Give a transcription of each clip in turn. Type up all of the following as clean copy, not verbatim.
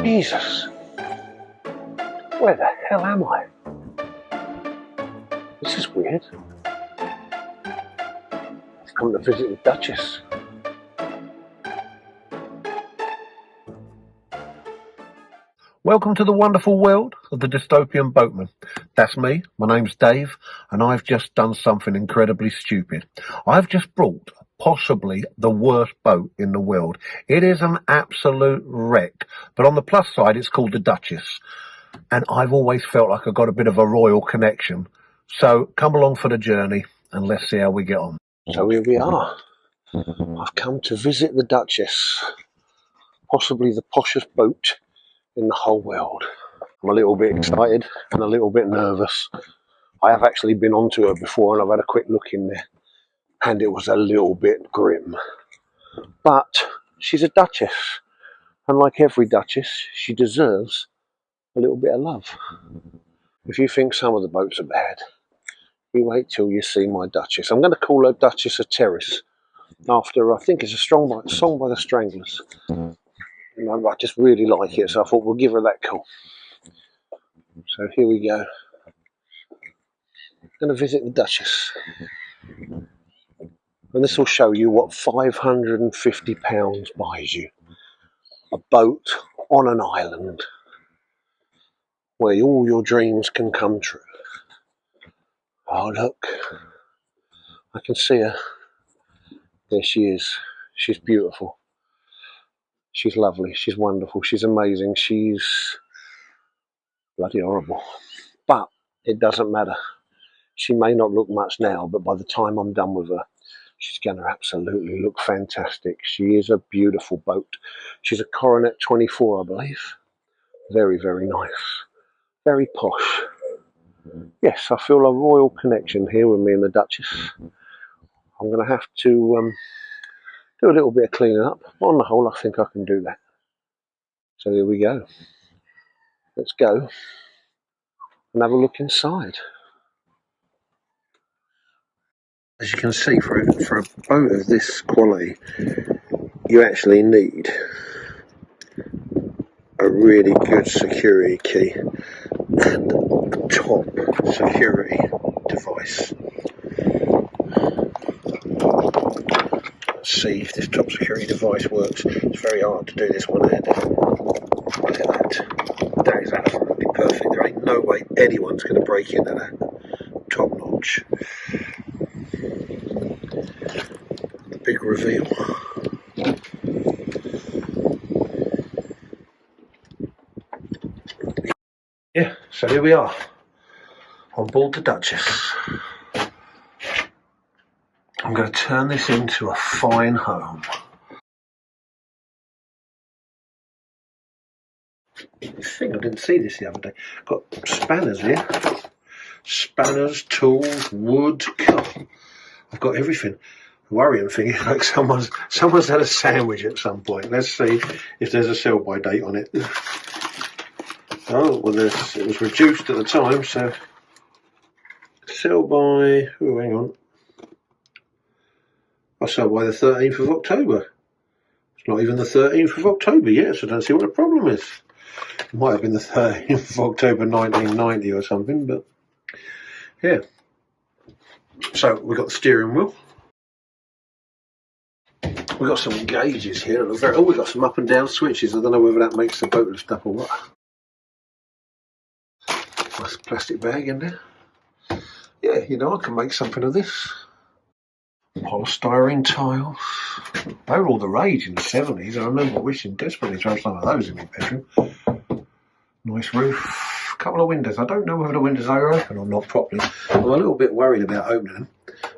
Jesus! Where the hell am I? This is weird. I've come to visit the Duchess. Welcome to the wonderful world of the Dystopian Boatman. That's me, my name's Dave, and I've just done something incredibly stupid. I've just brought possibly the worst boat in the world. It is an absolute wreck, but on the plus side it's called the Duchess, and I've always felt like I've got a bit of a royal connection. So come along for the journey and let's see how we get on. So here we are. I've come to visit the Duchess, possibly the poshest boat in the whole world. I'm a little bit excited and a little bit nervous. I have actually been onto her before and I've had a quick look in there and it was a little bit grim. But she's a Duchess, and like every Duchess, she deserves a little bit of love. If you think some of the boats are bad, you wait till you see my Duchess. I'm going to call her Duchess of Terrace after, I think it's a song by the Stranglers. I just really like it, so I thought we'll give her that call. So here we go. I'm going to visit the Duchess. And this will show you what £550 buys you. A boat on an island where all your dreams can come true. Oh look, I can see her. There she is. She's beautiful. She's lovely, she's wonderful, she's amazing, she's bloody horrible. But it doesn't matter. She may not look much now, but by the time I'm done with her, she's going to absolutely look fantastic. She is a beautiful boat. She's a Coronet 24, I believe. Very, very nice. Very posh. Yes, I feel a royal connection here with me and the Duchess. I'm going to have to do a little bit of cleaning up. On the whole, I think I can do that. So here we go. Let's go and have a look inside. As you can see, for a boat of this quality, you actually need a really good security key and a top security device. Let's see if this top security device works. It's very hard to do this one-handed. Look at that. That is absolutely perfect. There ain't no way anyone's going to break into that. Top notch. The big reveal. Yeah, so here we are on board the Duchess. I'm going to turn this into a fine home. I think I didn't see this the other day. Got spanners here. Spanners, tools, wood. God, I've got everything. The worrying thing is like someone's had a sandwich at some point. Let's see if there's a sell-by date on it. Oh, well, it was reduced at the time, so sell-by. Oh, hang on. I sell by the 13th of October. It's not even the 13th of October yet, so I don't see what the problem is. It might have been the 13th of October 1990 or something, but yeah. So we've got the steering wheel. We've got some gauges here. Oh, we've got some up and down switches. I don't know whether that makes the boat lift up or what. Nice plastic bag in there. Yeah, you know, I can make something of this. Polystyrene tiles. They were all the rage in the 70s. I remember wishing desperately to have some of those in my bedroom. Nice roof. Couple of windows. I don't know whether the windows are open or not properly. I'm a little bit worried about opening them.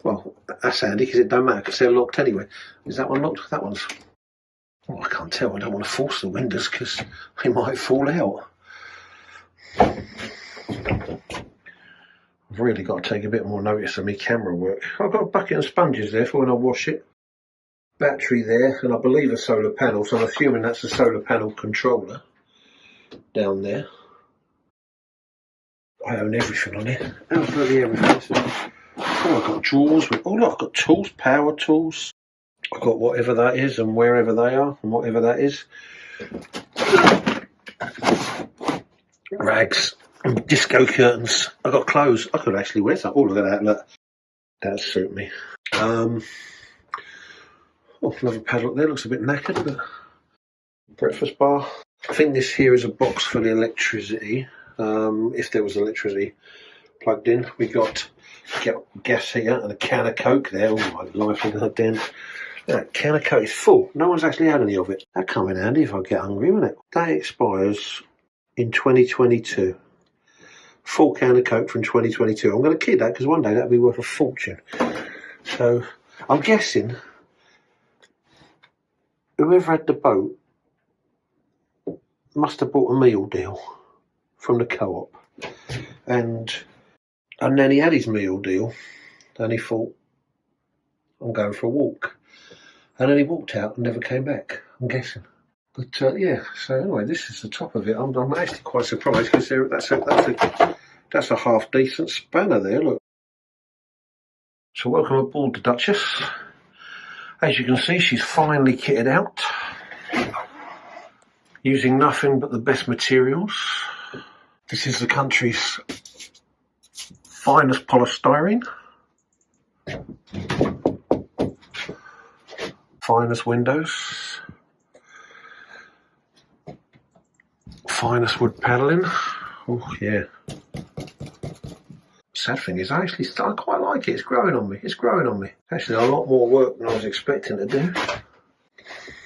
Well, that's handy because it don't matter because they're locked anyway. Is that one locked? That one's... Oh, I can't tell. I don't want to force the windows because they might fall out. I've really got to take a bit more notice of my camera work. I've got a bucket and sponges there for when I wash it. Battery there, and I believe a solar panel, so I'm assuming that's a solar panel controller down there. I own everything on it. Absolutely everything. Oh, I've got drawers with, oh look, I've got tools, power tools. I've got whatever that is and wherever they are and whatever that is. rags, and disco curtains. I've got clothes. I could actually wear some. Oh, look at that, look. That'd suit me. Oh, another padlock there. Looks a bit knackered, but breakfast bar. I think this here is a box for the electricity. If there was electricity plugged in. We got gas heater and a can of Coke there. Oh my life, look at that den. That can of Coke is full. No one's actually had any of it. That'd come in handy if I get hungry, wouldn't it? That expires in 2022. Full can of Coke from 2022. I'm going to keep that because one day that'll be worth a fortune. So I'm guessing whoever had the boat must have bought a meal deal from the co-op, and then he had his meal deal, and he thought, I'm going for a walk, and then he walked out and never came back, I'm guessing. But yeah, so anyway, this is the top of it. I'm actually quite surprised because that's a half decent spanner there, look. So welcome aboard the Duchess. As you can see, she's finally kitted out, using nothing but the best materials. This is the country's finest polystyrene, finest windows, finest wood paneling. Oh yeah. Sad thing is, I quite like it. It's growing on me. It's growing on me. Actually, a lot more work than I was expecting to do.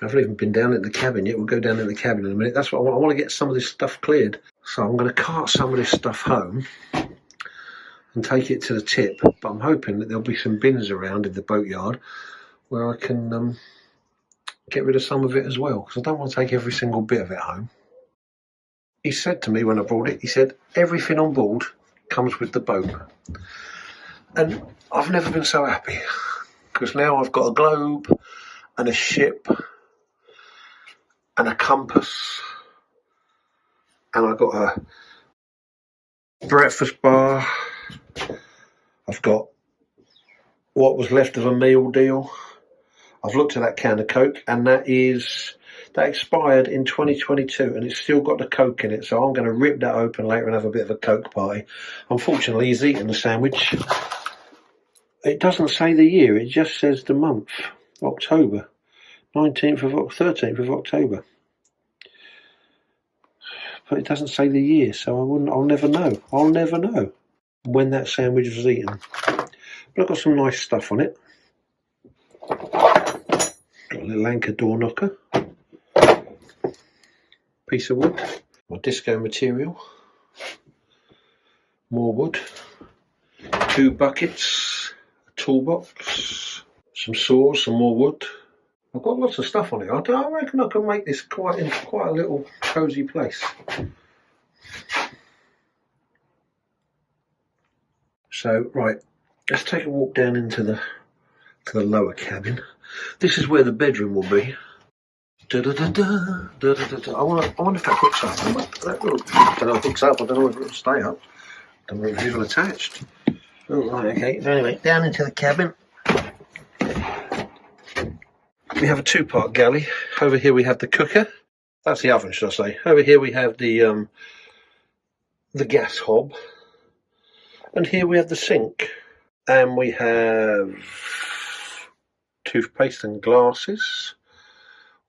I haven't even been down in the cabin yet. We'll go down in the cabin in a minute. That's what I want. I want to get some of this stuff cleared. So I'm going to cart some of this stuff home and take it to the tip. But I'm hoping that there'll be some bins around in the boatyard where I can get rid of some of it as well, because I don't want to take every single bit of it home. He said to me when I brought it, he said, everything on board comes with the boat. And I've never been so happy, because now I've got a globe and a ship and a compass, and I've got a breakfast bar. I've got what was left of a meal deal. I've looked at that can of Coke, and that expired in 2022, and it's still got the Coke in it, so I'm going to rip that open later and have a bit of a Coke party. Unfortunately, he's eaten the sandwich. It doesn't say the year, it just says the month, October, 13th of October. But it doesn't say the year, so I'll never know. I'll never know when that sandwich was eaten. But I've got some nice stuff on it. Got a little anchor door knocker. Piece of wood. My disco material. More wood. 2 buckets. A toolbox. Some saws, some more wood. I've got lots of stuff on it. I reckon I can make this quite a little cosy place. So right, let's take a walk down into the lower cabin. This is where the bedroom will be. I wonder if that hooks up. I don't know if it hooks up. I don't know if it'll stay up. I don't know if it's even attached. Oh, right, okay. So anyway, down into the cabin. We have a 2-part galley. Over here we have the cooker. That's the oven, should I say. Over here we have the gas hob. And here we have the sink. And we have toothpaste and glasses.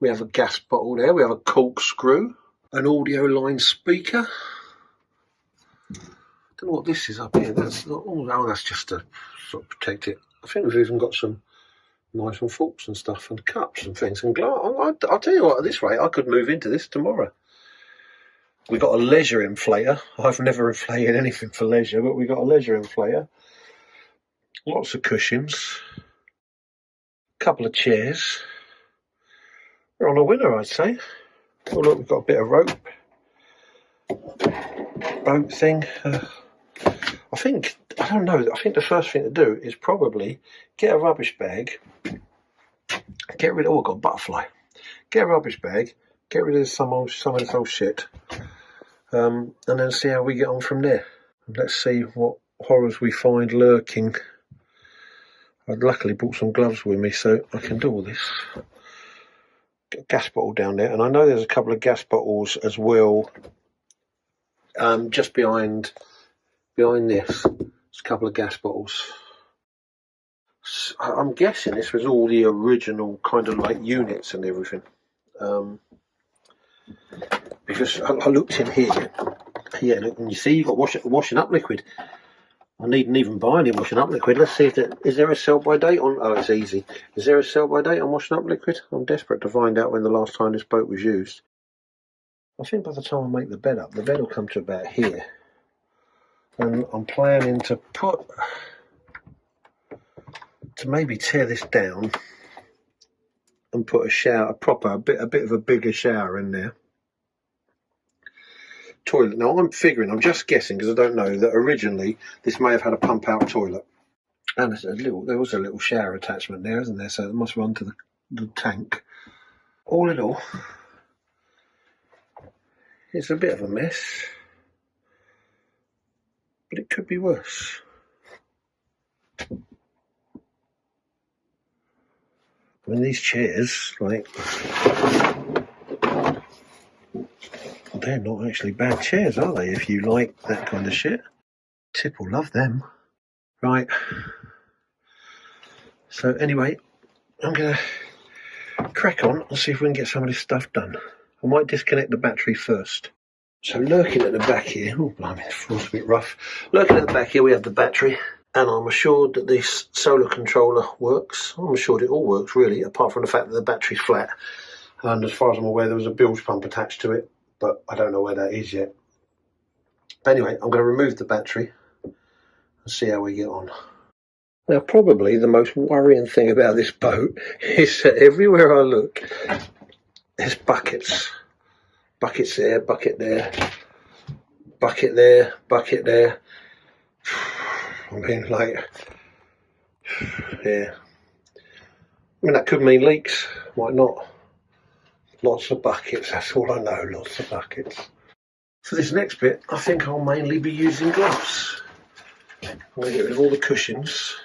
We have a gas bottle there. We have a corkscrew. An audio line speaker. Don't know what this is up here. That's not. Oh, that's just to sort of protect it. I think we've even got some knives and forks and stuff, and cups and things, and glass. I'll tell you what, at this rate, I could move into this tomorrow. We got a leisure inflator. I've never inflated anything for leisure, but we got a leisure inflator. Lots of cushions. A couple of chairs. We're on a winner, I'd say. Oh look, we've got a bit of rope thing. I think the first thing to do is probably get a rubbish bag. Get rid of. Oh, I've got a butterfly. Get a rubbish bag. Get rid of some of this old shit, and then see how we get on from there. And let's see what horrors we find lurking. I'd luckily brought some gloves with me, so I can do all this. gas bottle down there, and I know there's a couple of gas bottles as well, just behind this. There's a couple of gas bottles. I'm guessing this was all the original kind of like units and everything, because I looked in here. Yeah, look, and you see you've got washing up liquid. I needn't even buy any washing up liquid. Let's see if is there a sell by date on. Oh, it's easy. Is there a sell by date on washing up liquid? I'm desperate to find out when the last time this boat was used. I think by the time I make the bed up, the bed will come to about here, and I'm planning to maybe tear this down and put a shower, a bit of a bigger shower in there. Toilet. Now I'm just guessing because I don't know, that originally this may have had a pump out toilet, and there was a little shower attachment there, isn't there? So it must run to the tank. All in all, it's a bit of a mess, but it could be worse. I mean, these chairs, like, they're not actually bad chairs, are they? If you like that kind of shit, Tip will love them. Right. So anyway, I'm gonna crack on and see if we can get some of this stuff done. I might disconnect the battery first. So lurking at the back here, oh blimey, the floor's a bit rough. Lurking at the back here we have the battery, and I'm assured that this solar controller works. I'm assured it all works really, apart from the fact that the battery's flat. And as far as I'm aware, there was a bilge pump attached to it, but I don't know where that is yet. But anyway, I'm going to remove the battery and see how we get on. Now, probably the most worrying thing about this boat is that everywhere I look, there's buckets. Buckets there, bucket there, bucket there, bucket there. I mean, like, yeah. I mean, that could mean leaks, might not. Lots of buckets, that's all I know, lots of buckets. For this next bit, I think I'll mainly be using gloves. I'm going to get rid of all the cushions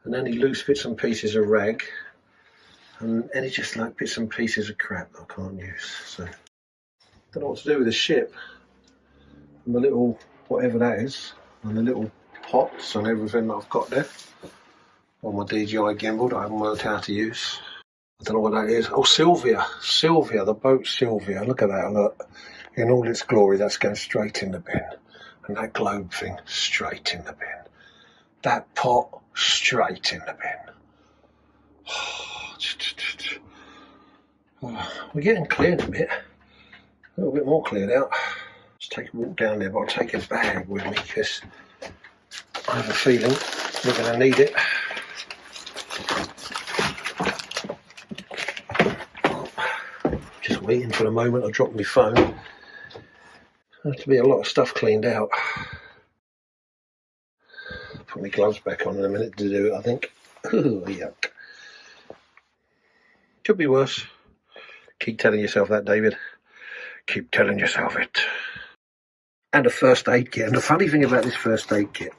and any loose bits and pieces of rag and any just like bits and pieces of crap that I can't use. So, don't know what to do with the ship and the little whatever that is, and the little pots and everything that I've got there on my DJI gimbal that I haven't worked out how to use. I don't know what that is. Oh, Sylvia, the boat Sylvia. Look at that, look. In all its glory, that's going straight in the bin. And that globe thing, straight in the bin. That pot, straight in the bin. We're getting cleared a bit. A little bit more cleared out. Let's take a walk down there, but I'll take a bag with me because I have a feeling we're going to need it. Just waiting for the moment I drop my phone. There's to be a lot of stuff cleaned out. Put my gloves back on in a minute to do it, I think. Ooh, yuck. Could be worse. Keep telling yourself that, David. Keep telling yourself it. And a first aid kit. And the funny thing about this first aid kit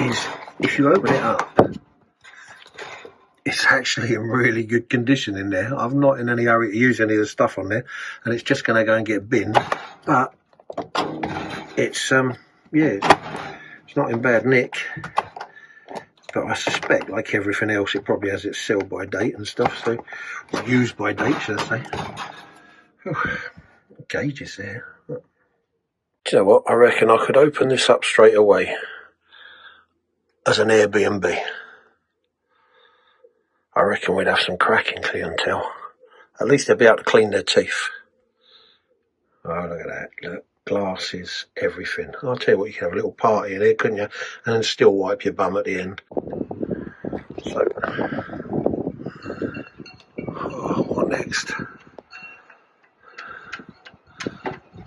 is if you open it up, it's actually in really good condition in there. I'm not in any hurry to use any of the stuff on there, and it's just going to go and get binned. But it's yeah, it's not in bad nick. But I suspect, like everything else, it probably has its sell by date and stuff. So, or use by date, should I say? Oh, gauges there. Do you know what? I reckon I could open this up straight away as an Airbnb. I reckon we'd have some cracking clientele. At least they'd be able to clean their teeth. Oh, look at that. Look, glasses, everything. I'll tell you what, you could have a little party in here, couldn't you? And then still wipe your bum at the end. So, oh, what next?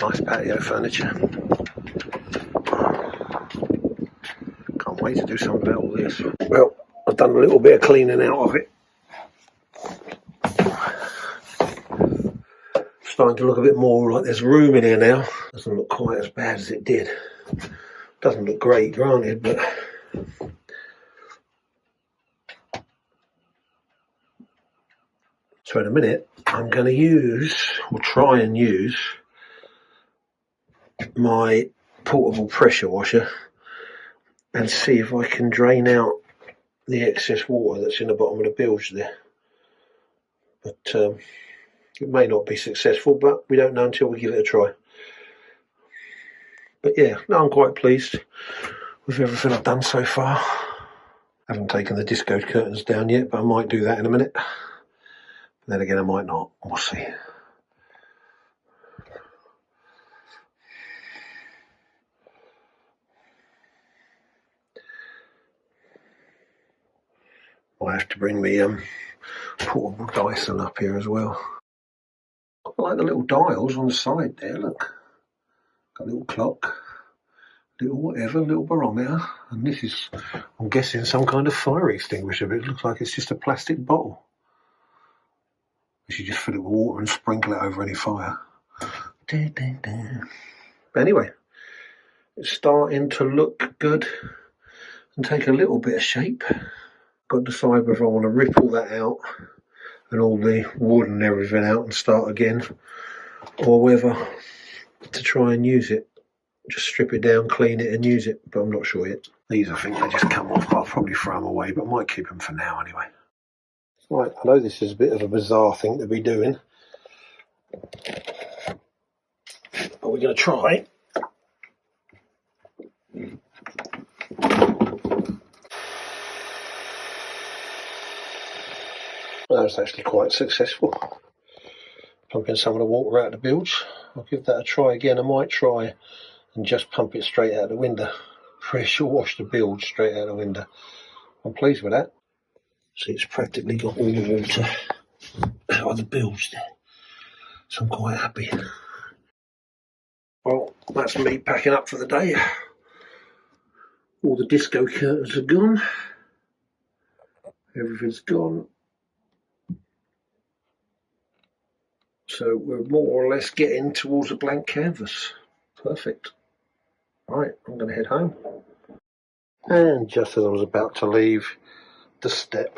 Nice patio furniture. Can't wait to do something about all this. Well, I've done a little bit of cleaning out of it. Starting to look a bit more like there's room in here now. Doesn't look quite as bad as it did. Doesn't look great, granted, but So in a minute, I'm going to use, or try and use, my portable pressure washer and see if I can drain out the excess water that's in the bottom of the bilge there. But it may not be successful, but we don't know until we give it a try. But yeah, no, I'm quite pleased with everything I've done so far. I haven't taken the disco curtains down yet, but I might do that in a minute. But then again, I might not. We'll see. I have to bring me portable Dyson up here as well. I like the little dials on the side there, look. Got a little clock, little whatever, little barometer. And this is, I'm guessing, some kind of fire extinguisher, but it looks like it's just a plastic bottle. You just fill it with water and sprinkle it over any fire. But anyway, it's starting to look good and take a little bit of shape. Got to decide whether I want to rip all that out and all the wood and everything out and start again, or whether to try and use it. Just strip it down, clean it and use it, but I'm not sure yet. These, I think, they just come off, but I'll probably throw them away, but I might keep them for now anyway. Right, I know this is a bit of a bizarre thing to be doing, but we're going to try. That was actually quite successful. Pumping some of the water out of the bilge. I'll give that a try again. I might try and just pump it straight out the window. Pressure wash the bilge straight out the window. I'm pleased with that. See, it's practically got all the water out of the bilge there. So I'm quite happy. Well, that's me packing up for the day. All the disco curtains are gone. Everything's gone. So we're more or less getting towards a blank canvas. Perfect. Right, I'm going to head home. And just as I was about to leave, the step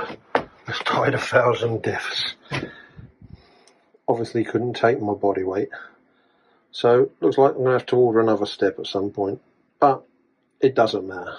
has died 1,000 deaths. Obviously couldn't take my body weight. So looks like I'm going to have to order another step at some point. But it doesn't matter.